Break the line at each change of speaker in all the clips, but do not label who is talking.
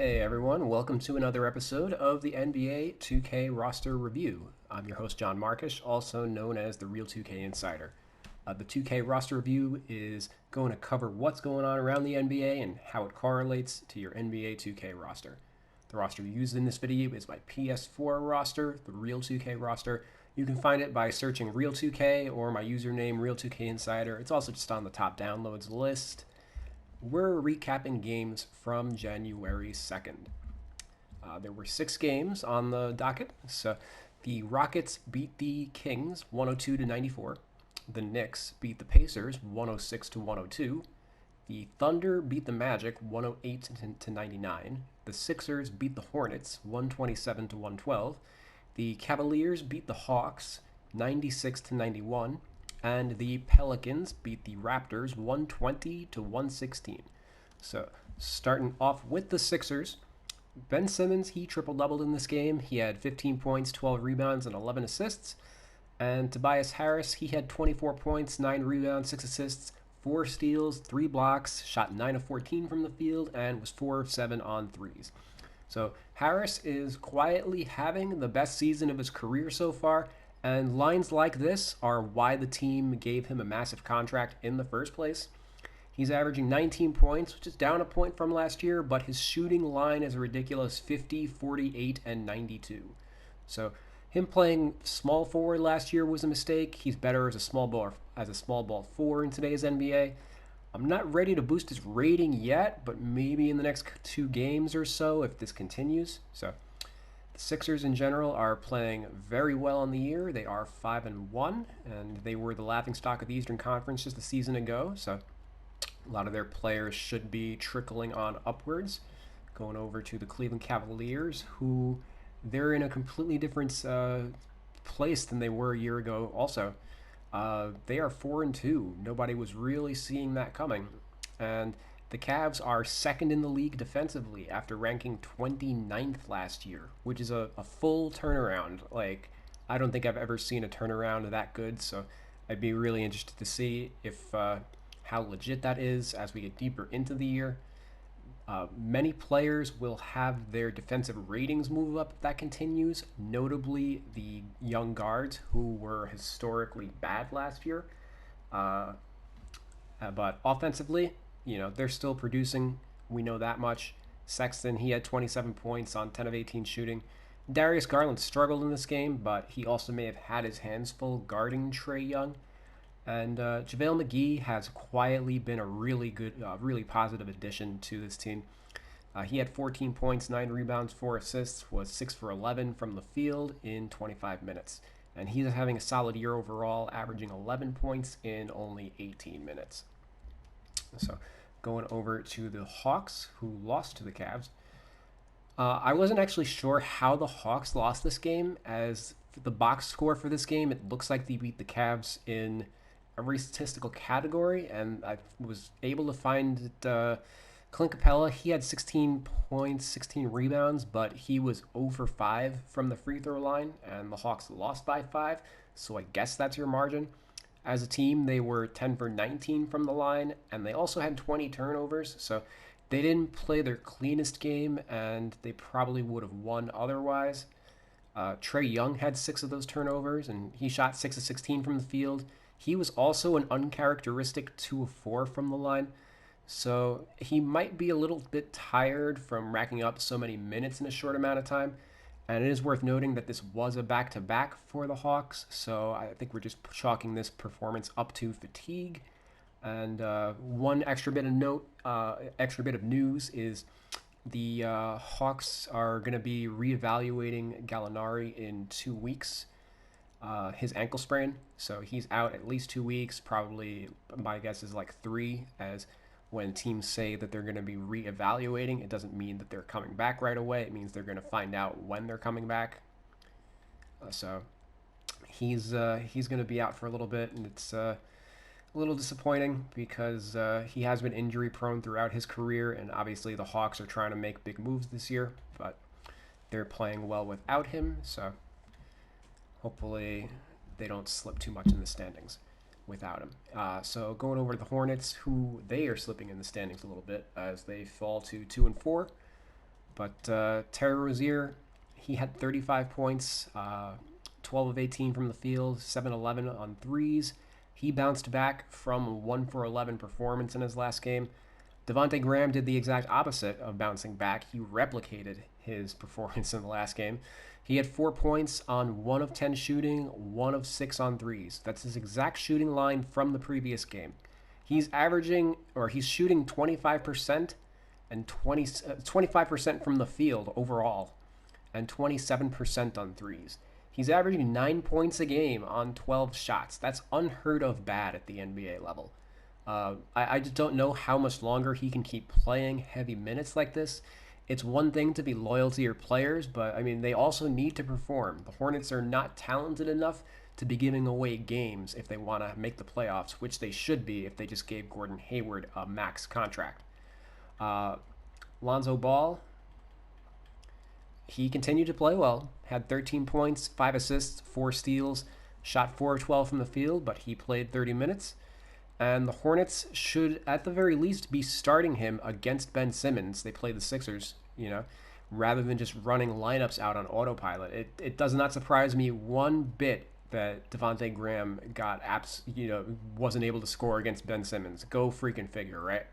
Hey everyone, welcome to another episode of the NBA 2K Roster Review. I'm your host John Markish, also known as the Real 2K Insider. The 2K Roster Review is going to cover what's going on around the NBA and how it correlates to your NBA 2K roster. The roster used in this video is my PS4 roster, the Real 2K roster. You can find it by searching Real 2K or my username Real 2K Insider. It's also just on the top downloads list. We're recapping games from January 2nd. There were 6 games on the docket. So the Rockets beat the Kings 102-94. The Knicks beat the Pacers 106-102. The Thunder beat the Magic 108-99. The Sixers beat the Hornets 127-112. The Cavaliers beat the Hawks 96-91. And the Pelicans beat the Raptors 120-116. So, starting off with the Sixers, Ben Simmons, he triple-doubled in this game. He had 15 points, 12 rebounds, and 11 assists. And Tobias Harris, he had 24 points, 9 rebounds, 6 assists, 4 steals, 3 blocks, shot 9 of 14 from the field, and was 4 of 7 on threes. So, Harris is quietly having the best season of his career so far. And lines like this are why the team gave him a massive contract in the first place. He's averaging 19 points, which is down a point from last year, but his shooting line is a ridiculous 50, 48, and 92. So him playing small forward last year was a mistake. He's better as a small ball 4 in today's NBA. I'm not ready to boost his rating yet, but maybe in the next 2 games or so if this continues. So Sixers in general are playing very well on the year. They are 5-1, and they were the laughingstock of the Eastern Conference just a season ago. So a lot of their players should be trickling on upwards. Going over to the Cleveland Cavaliers, who they're in a completely different place than they were a year ago. Also, they are 4-2. Nobody was really seeing that coming, and the Cavs are second in the league defensively after ranking 29th last year, which is a full turnaround. Like, I don't think I've ever seen a turnaround that good, so I'd be really interested to see if how legit that is as we get deeper into the year. Many players will have their defensive ratings move up if that continues, notably the young guards who were historically bad last year. But offensively, they're still producing. We know that much. Sexton, he had 27 points on 10 of 18 shooting. Darius Garland struggled in this game, but he also may have had his hands full guarding Trae Young. And JaVale McGee has quietly been a really good, really positive addition to this team. He had 14 points, 9 rebounds, 4 assists, was 6 for 11 from the field in 25 minutes. And he's having a solid year overall, averaging 11 points in only 18 minutes. So going over to the Hawks, who lost to the Cavs. I wasn't actually sure how the Hawks lost this game, as the box score for this game, it looks like they beat the Cavs in every statistical category, and I was able to find Clint Capella. He had 16 points, 16 rebounds, but he was 0 for 5 from the free throw line, and the Hawks lost by 5, so I guess that's your margin. As a team, they were 10 for 19 from the line, and they also had 20 turnovers, so they didn't play their cleanest game, and they probably would have won otherwise. Trae Young had 6 of those turnovers, and he shot 6 of 16 from the field. He was also an uncharacteristic 2 of 4 from the line, so he might be a little bit tired from racking up so many minutes in a short amount of time. And it is worth noting that this was a back-to-back for the Hawks, so I think we're just chalking this performance up to fatigue. And one extra bit of news is the Hawks are going to be reevaluating Gallinari in 2 weeks. His ankle sprain, so he's out at least 2 weeks. Probably, my guess is like 3, as when teams say that they're going to be reevaluating, it doesn't mean that they're coming back right away. It means they're going to find out when they're coming back. So he's going to be out for a little bit, and it's a little disappointing because he has been injury prone throughout his career, and obviously the Hawks are trying to make big moves this year, but they're playing well without him, so hopefully they don't slip too much in the standings without him. So going over to the Hornets, who they are slipping in the standings a little bit as they fall to 2-4. But Terry Rozier, he had 35 points, 12 of 18 from the field, 7-11 on threes. He bounced back from a 1 for 11 performance in his last game. Devontae Graham did the exact opposite of bouncing back. He replicated his performance in the last game. He had 4 points on 1 of 10 shooting, 1 of 6 on threes. That's his exact shooting line from the previous game. He's shooting 25% and 25% from the field overall, and 27% on threes. He's averaging 9 points a game on 12 shots. That's unheard of bad at the NBA level. I just don't know how much longer he can keep playing heavy minutes like this. It's one thing to be loyal to your players, but I mean, they also need to perform. The Hornets are not talented enough to be giving away games if they want to make the playoffs, which they should be if they just gave Gordon Hayward a max contract. Lonzo Ball, he continued to play well, had 13 points, 5 assists, 4 steals, shot 4 of 12 from the field, but he played 30 minutes. And the Hornets should, at the very least, be starting him against Ben Simmons. They play the Sixers, rather than just running lineups out on autopilot. It does not surprise me one bit that Devontae Graham wasn't able to score against Ben Simmons. Go freaking figure, right?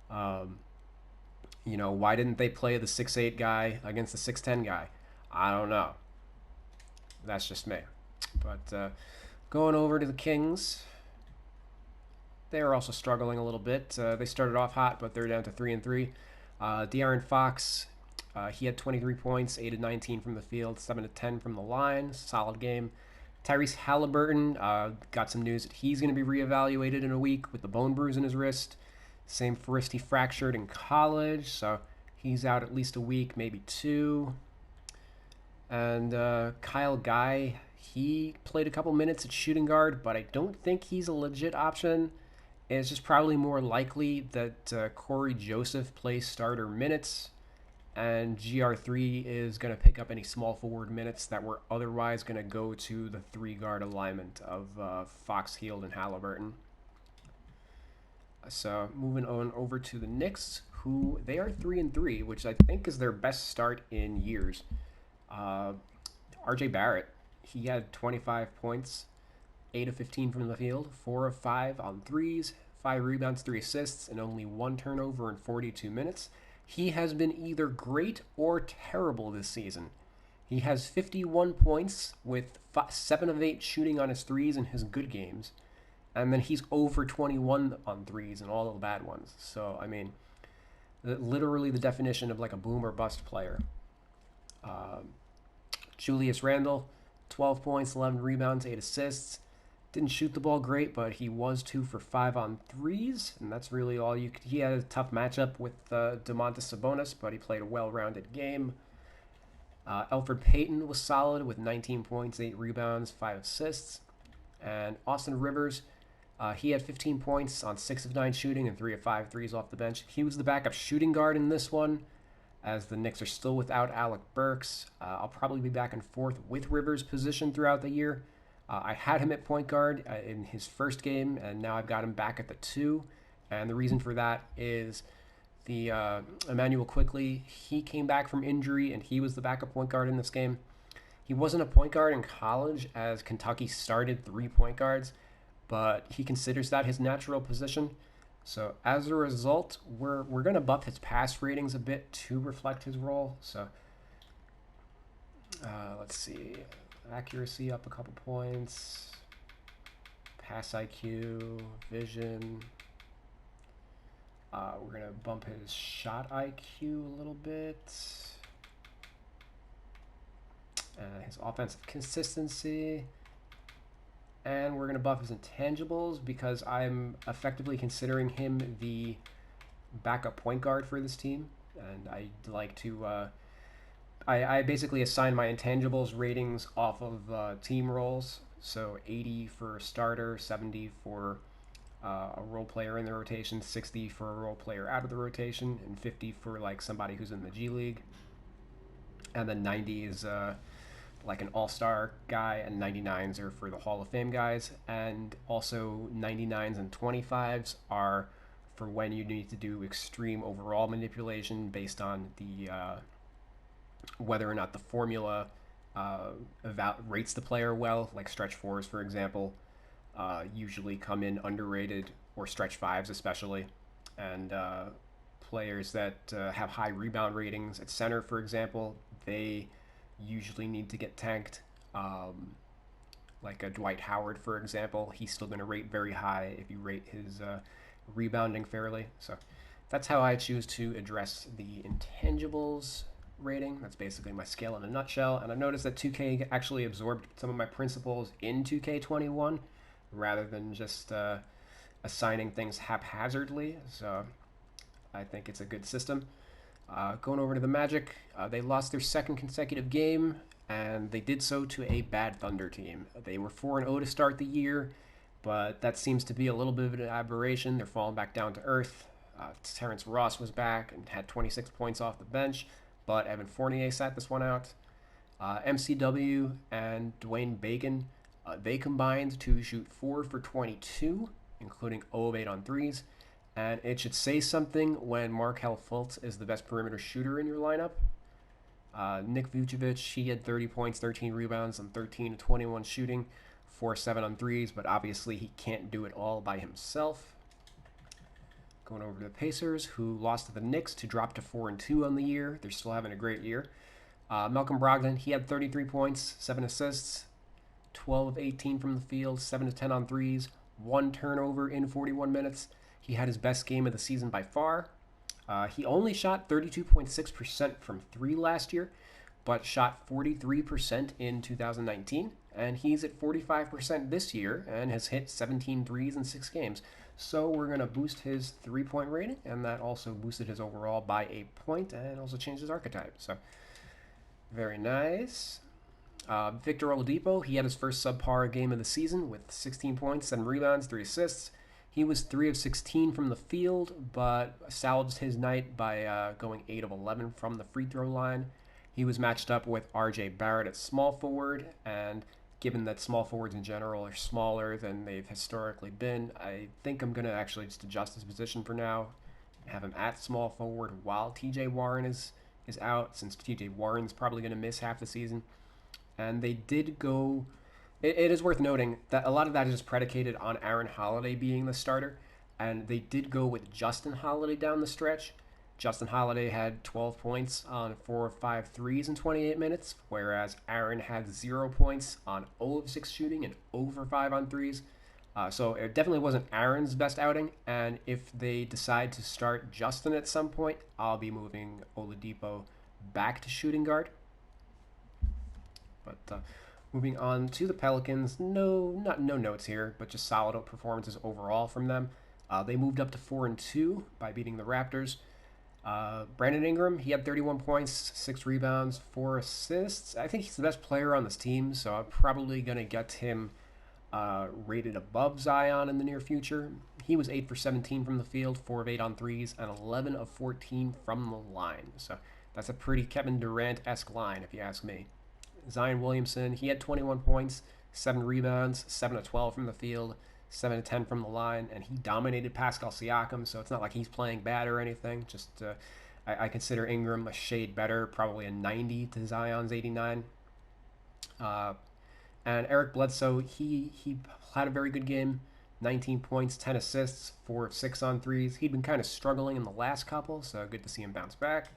Why didn't they play the 6'8 guy against the 6'10 guy? I don't know. That's just me. But going over to the Kings, they were also struggling a little bit. They started off hot, but they're down to 3-3. De'Aaron Fox, he had 23 points, 8 of 19 from the field, 7 of 10 from the line. Solid game. Tyrese Halliburton got some news that he's going to be reevaluated in a week with the bone bruise in his wrist. Same wrist he fractured in college, so he's out at least a week, maybe 2. And Kyle Guy, he played a couple minutes at shooting guard, but I don't think he's a legit option. It's just probably more likely that Corey Joseph plays starter minutes, and GR3 is going to pick up any small forward minutes that were otherwise going to go to the 3-guard alignment of Fox, Hield, and Halliburton. So moving on over to the Knicks, who they are 3-3, which I think is their best start in years. RJ Barrett, he had 25 points, 8 of 15 from the field, 4 of 5 on threes, 5 rebounds, 3 assists, and only 1 turnover in 42 minutes. He has been either great or terrible this season. He has 51 points with 7 of 8 shooting on his threes in his good games. And then he's 0 for 21 on threes and all of the bad ones. So, I mean, literally the definition of like a boom or bust player. Julius Randle, 12 points, 11 rebounds, 8 assists. Didn't shoot the ball great, but he was 2 for 5 on threes. And that's really all you could. He had a tough matchup with Domantas Sabonis, but he played a well-rounded game. Alfred Payton was solid with 19 points, 8 rebounds, 5 assists. And Austin Rivers, he had 15 points on 6 of 9 shooting and 3 of 5 threes off the bench. He was the backup shooting guard in this one, as the Knicks are still without Alec Burks. I'll probably be back and forth with Rivers' position throughout the year. I had him at point guard in his first game, and now I've got him back at the 2. And the reason for that is the Emmanuel Quickley, he came back from injury, and he was the backup point guard in this game. He wasn't a point guard in college, as Kentucky started 3 point guards, but he considers that his natural position. So as a result, we're going to buff his pass ratings a bit to reflect his role. So let's see. Accuracy up a couple points. Pass IQ, vision. We're going to bump his shot IQ a little bit. His offensive consistency. And we're going to buff his intangibles because I'm effectively considering him the backup point guard for this team. And I like to... I basically assign my intangibles ratings off of team roles. So 80 for a starter, 70 for a role player in the rotation, 60 for a role player out of the rotation, and 50 for like somebody who's in the G League. And then 90 is... like an all-star guy, and 99s are for the Hall of Fame guys, and also 99s and 25s are for when you need to do extreme overall manipulation based on the whether or not the formula rates the player well, like stretch fours, for example, usually come in underrated, or stretch fives especially. And players that have high rebound ratings at center, for example, they usually need to get tanked. Like a Dwight Howard, for example, he's still going to rate very high if you rate his rebounding fairly. So that's how I choose to address the intangibles rating. That's basically my scale in a nutshell. And I noticed that 2K actually absorbed some of my principles in 2K21 rather than just assigning things haphazardly. So I think it's a good system. Going over to the Magic, they lost their second consecutive game, and they did so to a bad Thunder team. They were 4-0 to start the year, but that seems to be a little bit of an aberration. They're falling back down to earth. Terrence Ross was back and had 26 points off the bench, but Evan Fournier sat this one out. MCW and Dwayne Bacon, they combined to shoot 4 for 22, including 0 of 8 on threes. And it should say something when Markelle Fultz is the best perimeter shooter in your lineup. Nick Vucevic, he had 30 points, 13 rebounds, and 13 to 21 shooting, 4-7 on threes, but obviously he can't do it all by himself. Going over to the Pacers, who lost to the Knicks to drop to 4-2 on the year. They're still having a great year. Malcolm Brogdon, he had 33 points, 7 assists, 12 of 18 from the field, 7 to 10 on threes, 1 turnover in 41 minutes. He had his best game of the season by far. He only shot 32.6% from 3 last year, but shot 43% in 2019. And he's at 45% this year and has hit 17 threes in 6 games. So we're going to boost his 3-point rating, and that also boosted his overall by a point and also changed his archetype. So very nice. Victor Oladipo, he had his first subpar game of the season with 16 points, 7 rebounds, 3 assists. He was 3 of 16 from the field, but salvaged his night by going 8 of 11 from the free throw line. He was matched up with RJ Barrett at small forward, and given that small forwards in general are smaller than they've historically been, I think I'm going to actually just adjust his position for now, have him at small forward while TJ Warren is out, since TJ Warren's probably going to miss half the season. And they did go... It is worth noting that a lot of that is just predicated on Aaron Holiday being the starter, and they did go with Justin Holiday down the stretch. Justin Holiday had 12 points on 4 of 5 threes in 28 minutes, whereas Aaron had 0 points on 0 of 6 shooting and 0 for 5 on threes. So it definitely wasn't Aaron's best outing, and if they decide to start Justin at some point, I'll be moving Oladipo back to shooting guard. But moving on to the Pelicans, no notes here, but just solid performances overall from them. They moved up to 4-2 by beating the Raptors. Brandon Ingram, he had 31 points, 6 rebounds, 4 assists. I think he's the best player on this team, so I'm probably going to get him rated above Zion in the near future. He was 8 for 17 from the field, 4 of 8 on threes, and 11 of 14 from the line. So that's a pretty Kevin Durant-esque line, if you ask me. Zion Williamson, he had 21 points, 7 rebounds, 7 of 12 from the field, 7 of 10 from the line, and he dominated Pascal Siakam, so it's not like he's playing bad or anything. Just I consider Ingram a shade better, probably a 90 to Zion's 89. And Eric Bledsoe, he had a very good game, 19 points, 10 assists, 4 of 6 on threes. He'd been kind of struggling in the last couple, so good to see him bounce back.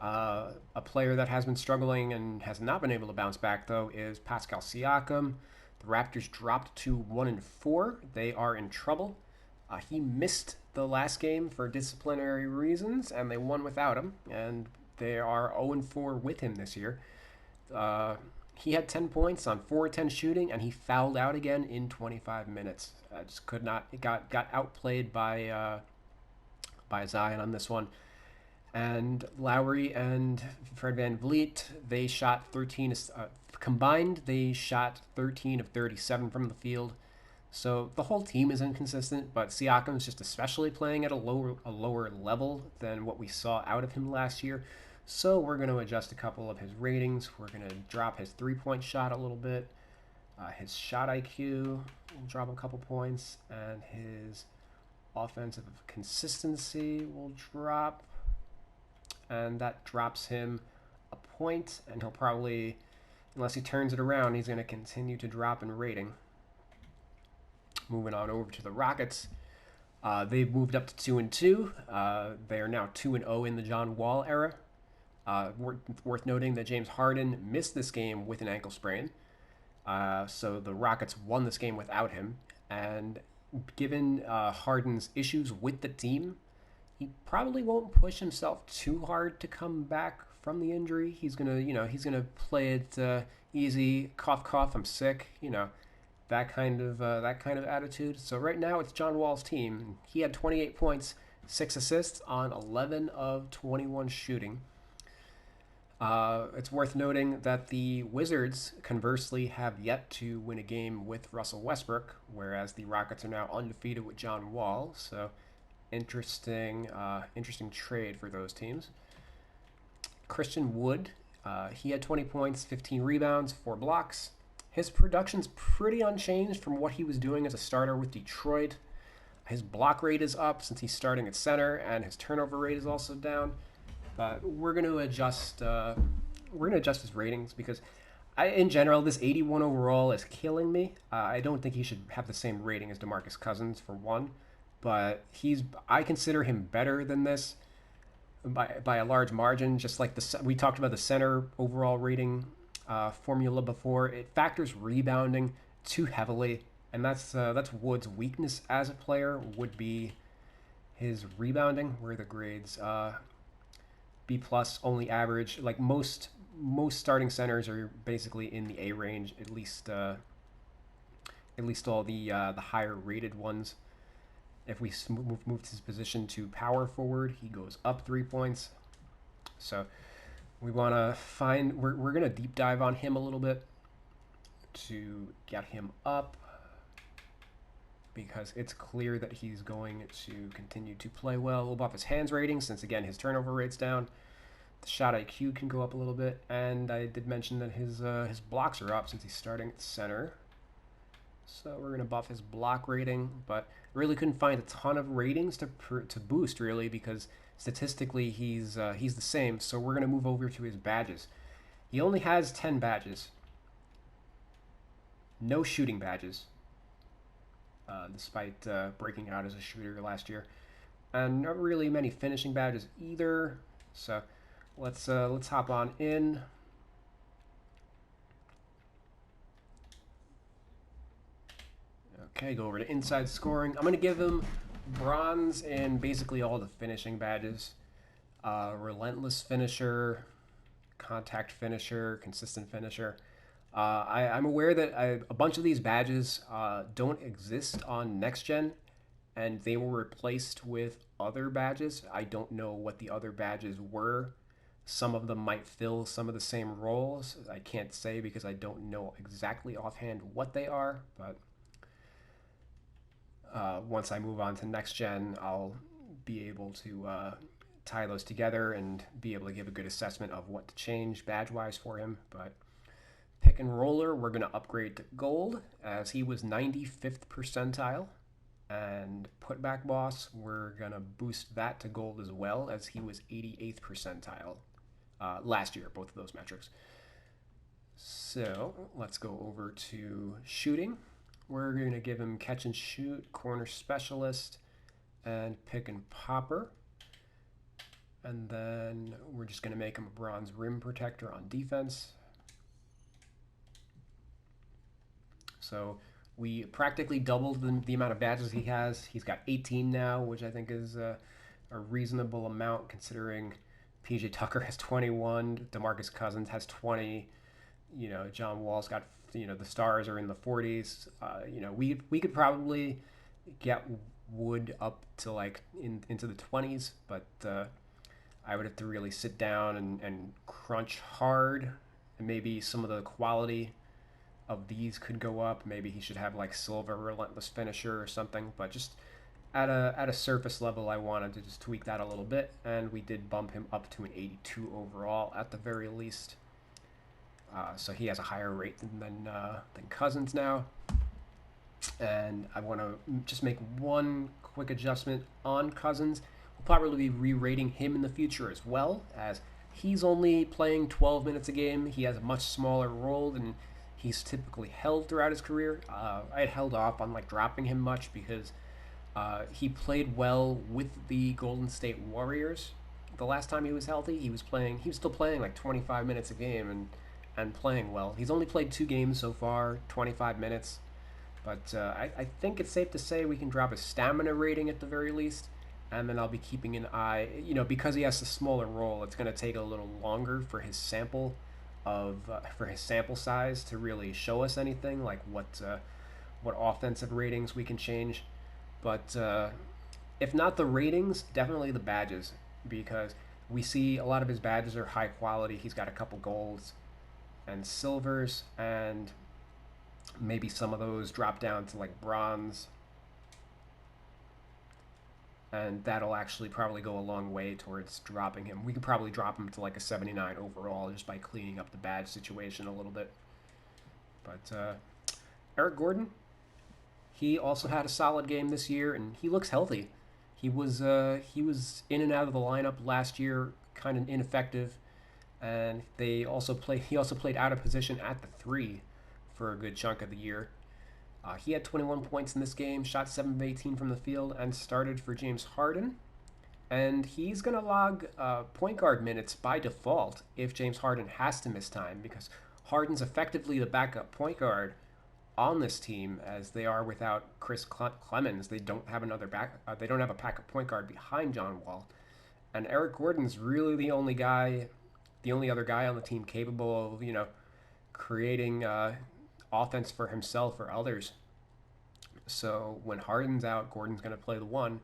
A player that has been struggling and has not been able to bounce back, though, is Pascal Siakam. The Raptors dropped to 1-4. They are in trouble. He missed the last game for disciplinary reasons, and they won without him. And they are 0-4 with him this year. He had 10 points on 4-10 shooting, and he fouled out again in 25 minutes. Just could not. Got outplayed by Zion on this one. And Lowry and Fred VanVleet, they shot 13 combined. They shot 13 of 37 from the field. So the whole team is inconsistent, but Siakam's just especially playing at a lower level than what we saw out of him last year. So we're going to adjust a couple of his ratings. We're going to drop his 3-point shot a little bit. His shot IQ will drop a couple points, and his offensive consistency will drop, and that drops him a point, and he'll probably, unless he turns it around, he's going to continue to drop in rating. Moving on over to the Rockets. They've moved up to 2-2. They are now 2-0 in the John Wall era. Worth noting that James Harden missed this game with an ankle sprain. So the Rockets won this game without him. And given Harden's issues with the team, he probably won't push himself too hard to come back from the injury. He's gonna play it easy. Cough, cough. I'm sick. That kind of attitude. So right now it's John Wall's team. He had 28 points, 6 assists on 11 of 21 shooting. It's worth noting that the Wizards, conversely, have yet to win a game with Russell Westbrook, whereas the Rockets are now undefeated with John Wall. So interesting trade for those teams. Christian Wood, he had 20 points, 15 rebounds, 4 blocks. His production's pretty unchanged from what he was doing as a starter with Detroit. His block rate is up since he's starting at center, and his turnover rate is also down. But we're going to adjust. His ratings because, in general, this 81 overall is killing me. I don't think he should have the same rating as DeMarcus Cousins for one, but I consider him better than this by a large margin. Just like we talked about the center overall rating formula before, it factors rebounding too heavily, and that's Wood's weakness as a player would be his rebounding, where the grades B plus, only average. Like most starting centers are basically in the A range, at least all the higher rated ones. If we move his position to power forward, he goes up 3 points. So we want to find, we're going to deep dive on him a little bit to get him up, because it's clear that he's going to continue to play well. We'll buff his hands rating since, again, his turnover rate's down. The shot IQ can go up a little bit, and I did mention that his blocks are up since he's starting at center. So we're going to buff his block rating, but really couldn't find a ton of ratings to boost, really, because statistically he's the same. So we're going to move over to his badges. He only has 10 badges. No shooting badges, despite breaking out as a shooter last year, and not really many finishing badges either. So let's hop on in. Okay, go over to inside scoring. I'm going to give him bronze in basically all the finishing badges. Relentless finisher, contact finisher, consistent finisher. I'm aware that a bunch of these badges don't exist on Next Gen, and they were replaced with other badges. I don't know what the other badges were. Some of them might fill some of the same roles. I can't say because I don't know exactly offhand what they are, but once I move on to Next Gen, I'll be able to tie those together and be able to give a good assessment of what to change badge-wise for him. But pick and roller, we're going to upgrade to gold, as he was 95th percentile. And putback boss, we're going to boost that to gold as well, as he was 88th percentile last year, both of those metrics. So let's go over to shooting. We're going to give him catch and shoot, corner specialist, and pick and popper. And then we're just going to make him a bronze rim protector on defense. So we practically doubled the amount of badges he has. He's got 18 now, which I think is a reasonable amount considering PJ Tucker has 21, DeMarcus Cousins has 20. John Wall's got, the stars are in the 40s. We could probably get Wood up to like into the 20s, but I would have to really sit down and crunch hard, and maybe some of the quality of these could go up. Maybe he should have like silver relentless finisher or something, but just at a surface level, I wanted to just tweak that a little bit, and we did bump him up to an 82 overall at the very least. So he has a higher rate than Cousins now. And I want to just make one quick adjustment on Cousins. We'll probably be re-rating him in the future as well, as he's only playing 12 minutes a game. He has a much smaller role than he's typically held throughout his career. I had held off on dropping him much because he played well with the Golden State Warriors. The last time he was healthy, he was still playing 25 minutes a game and playing well. He's only played 2 games so far, 25 minutes. But I think it's safe to say we can drop his stamina rating at the very least. And then I'll be keeping an eye, because he has a smaller role, it's going to take a little longer for his sample size to really show us anything, like what offensive ratings we can change. But if not the ratings, definitely the badges, because we see a lot of his badges are high quality. He's got a couple golds and silvers, and maybe some of those drop down to bronze, and that'll actually probably go a long way towards dropping him. We could probably drop him to a 79 overall just by cleaning up the badge situation a little bit. But Eric Gordon, he also had a solid game this year, and he looks healthy. He was in and out of the lineup last year, kind of ineffective, and he also played out of position at the 3 for a good chunk of the year. He had 21 points in this game, shot 7 of 18 from the field, and started for James Harden. And he's going to log point guard minutes by default if James Harden has to miss time, because Harden's effectively the backup point guard on this team, as they are without Chris Clemens. They don't have a backup point guard behind John Wall. And Eric Gordon's really the only other guy on the team capable of, creating offense for himself or others. So when Harden's out, Gordon's going to play the 1.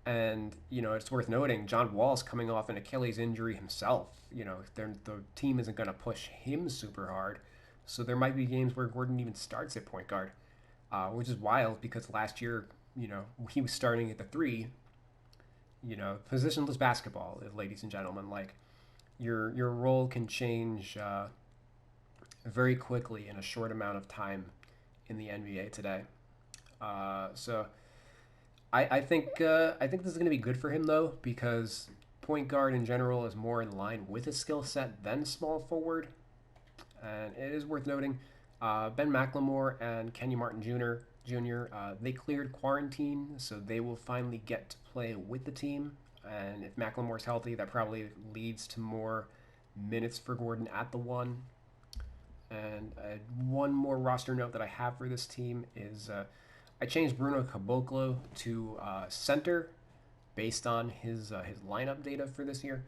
And, it's worth noting, John Wall's coming off an Achilles injury himself. The team isn't going to push him super hard. So there might be games where Gordon even starts at point guard, which is wild because last year, he was starting at the 3. Positionless basketball, ladies and gentlemen. Your role can change very quickly in a short amount of time in the NBA today. So I think this is going to be good for him though, because point guard in general is more in line with his skill set than small forward. And it is worth noting, Ben McLemore and Kenyon Martin Jr. They cleared quarantine, so they will finally get to play with the team. And if McLemore's healthy, that probably leads to more minutes for Gordon at the 1. And one more roster note that I have for this team is I changed Bruno Caboclo to center based on his lineup data for this year.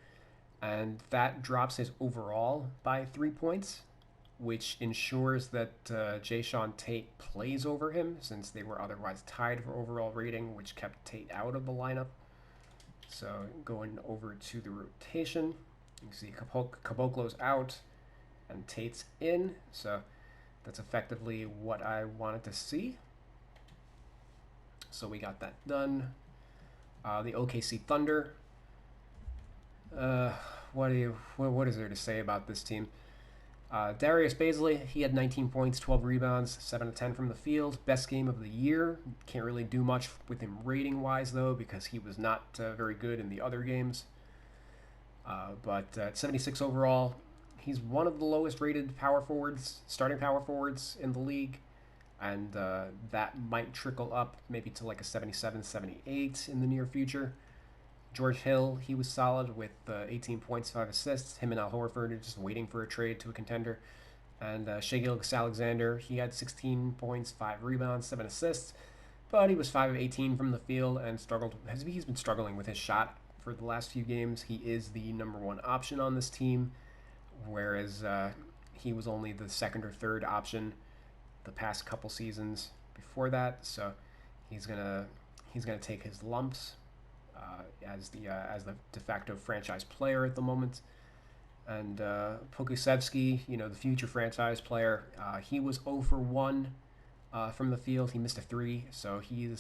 And that drops his overall by 3 points, which ensures that Jayshawn Tate plays over him, since they were otherwise tied for overall rating, which kept Tate out of the lineup. So going over to the rotation, you can see Caboclo's out and Tate's in, so that's effectively what I wanted to see. So we got that done. The OKC Thunder. What is there to say about this team? Darius Baisley, he had 19 points, 12 rebounds, 7 of 10 from the field. Best game of the year. Can't really do much with him rating-wise, though, because he was not very good in the other games. But at 76 overall, he's one of the lowest-rated starting power forwards in the league. And that might trickle up maybe to a 77, 78 in the near future. George Hill, he was solid with 18 points, 5 assists. Him and Al Horford are just waiting for a trade to a contender. And Shai Gilgeous-Alexander, he had 16 points, 5 rebounds, 7 assists. But he was 5 of 18 from the field and struggled. He's been struggling with his shot for the last few games. He is the number 1 option on this team, whereas he was only the second or third option the past couple seasons before that. So he's gonna take his lumps as the de facto franchise player at the moment. And Pokusevski, the future franchise player, he was 0 for 1 from the field. He missed a 3, so he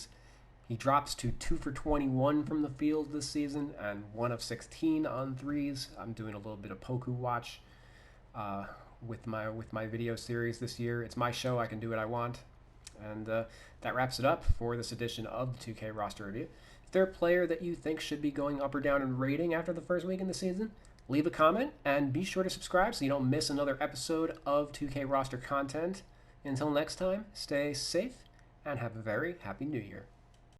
drops to 2 for 21 from the field this season and 1 of 16 on threes. I'm doing a little bit of Poku watch with my video series this year. It's my show. I can do what I want. And that wraps it up for this edition of the 2K roster review. If there's a player that you think should be going up or down in rating after the first week in the season, leave a comment and be sure to subscribe so you don't miss another episode of 2K roster content. Until next time, stay safe and have a very happy new year.